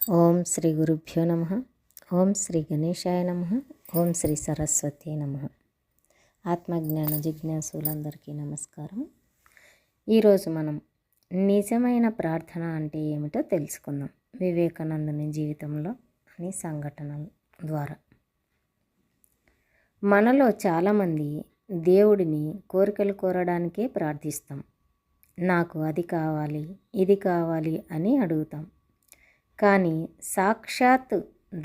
ఓం శ్రీ గురుభ్యో నమః. ఓం శ్రీ గణేశాయ నమః. ఓం శ్రీ సరస్వతి నమః. ఆత్మజ్ఞాన జిజ్ఞాసులందరికీ నమస్కారం. ఈరోజు మనం నిజమైన ప్రార్థన అంటే ఏమిటో తెలుసుకుందాం. వివేకానందుని జీవితంలో అని సంఘటనల ద్వారా. మనలో చాలామంది దేవుడిని కోరికలు కోరడానికే ప్రార్థిస్తాం. నాకు అది కావాలి, ఇది కావాలి అని అడుగుతాం. కానీ సాక్షాత్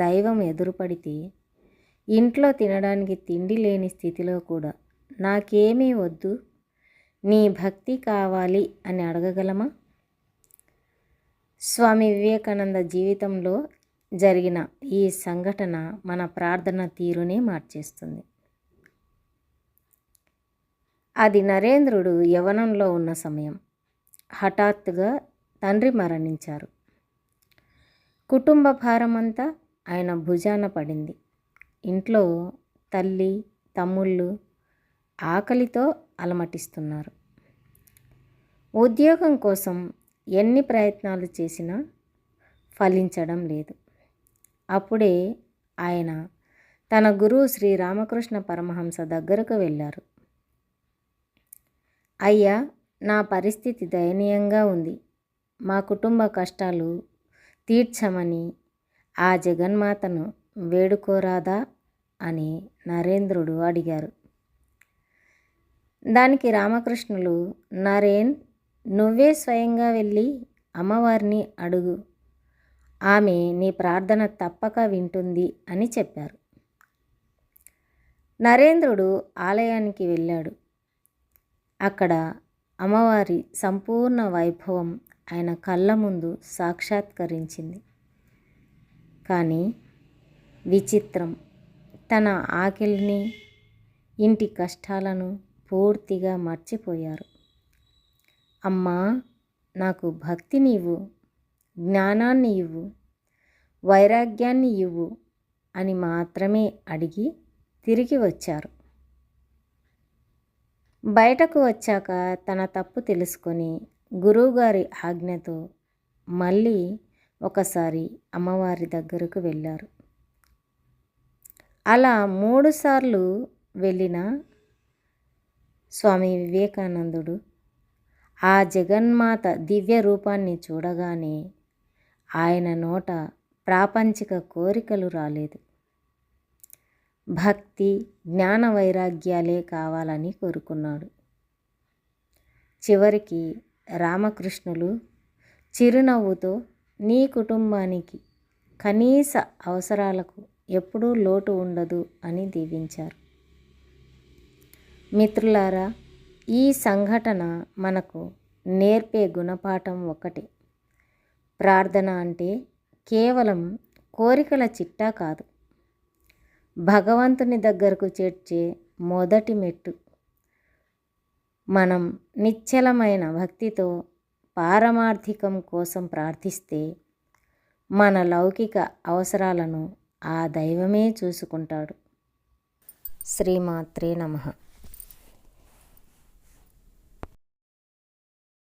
దైవం ఎదురుపడితే ఇంట్లో తినడానికి తిండి లేని స్థితిలో కూడా నాకేమీ వద్దు, నీ భక్తి కావాలి అని అడగగలమా? స్వామి వివేకానంద జీవితంలో జరిగిన ఈ సంఘటన మన ప్రార్థన తీరునే మార్చేస్తుంది. అది నరేంద్రుడు యవ్వనంలో ఉన్న సమయం. హఠాత్తుగా తండ్రి మరణించారు. కుటుంబ భారమంతా ఆయన భుజాన పడింది. ఇంట్లో తల్లి, తమ్ముళ్ళు ఆకలితో అలమటిస్తున్నారు. ఉద్యోగం కోసం ఎన్ని ప్రయత్నాలు చేసినా ఫలించడం లేదు. అప్పుడే ఆయన తన గురువు శ్రీ రామకృష్ణ పరమహంస దగ్గరకు వెళ్ళారు. అయ్యా, నా పరిస్థితి దయనీయంగా ఉంది. మా కుటుంబ కష్టాలు తీర్చమని ఆ జగన్మాతను వేడుకోరాదా అని నరేంద్రుడు అడిగారు. దానికి రామకృష్ణులు, నరేన్, నువ్వే స్వయంగా వెళ్ళి అమ్మవారిని అడుగు, ఆమె నీ ప్రార్థన తప్పక వింటుంది అని చెప్పారు. నరేంద్రుడు ఆలయానికి వెళ్ళాడు. అక్కడ అమ్మవారి సంపూర్ణ వైభవం ఆయన కళ్ళ ముందు సాక్షాత్కరించింది. కానీ విచిత్రం, తన ఆకలిని, ఇంటి కష్టాలను పూర్తిగా మర్చిపోయారు. అమ్మా, నాకు భక్తిని ఇవ్వు, జ్ఞానాన్ని ఇవ్వు, వైరాగ్యాన్ని ఇవ్వు అని మాత్రమే అడిగి తిరిగి వచ్చారు. బయటకు వచ్చాక తన తప్పు తెలుసుకొని గురువుగారి ఆజ్ఞతో మళ్ళీ ఒకసారి అమ్మవారి దగ్గరకు వెళ్ళారు. అలా 3 సార్లు వెళ్ళిన స్వామి వివేకానందుడు ఆ జగన్మాత దివ్య రూపాన్ని చూడగానే ఆయన నోట ప్రాపంచిక కోరికలు రాలేదు. భక్తి, జ్ఞాన వైరాగ్యాలే కావాలని కోరుకున్నాడు. చివరికి రామకృష్ణులు చిరునవ్వుతో నీ కుటుంబానికి కనీస అవసరాలకు ఎప్పుడూ లోటు ఉండదు అని దీవించారు. మిత్రులారా, ఈ సంఘటన మనకు నేర్పే గుణపాఠం ఒకటే. ప్రార్థన అంటే కేవలం కోరికల చిట్టా కాదు, భగవంతుని దగ్గరకు చేర్చే మొదటి మెట్టు. మనం నిశ్చలమైన భక్తితో పారమార్థికం కోసం ప్రార్థిస్తే మన లౌకిక అవసరాలను ఆ దైవమే చూసుకుంటాడు. శ్రీమాత్రే నమః.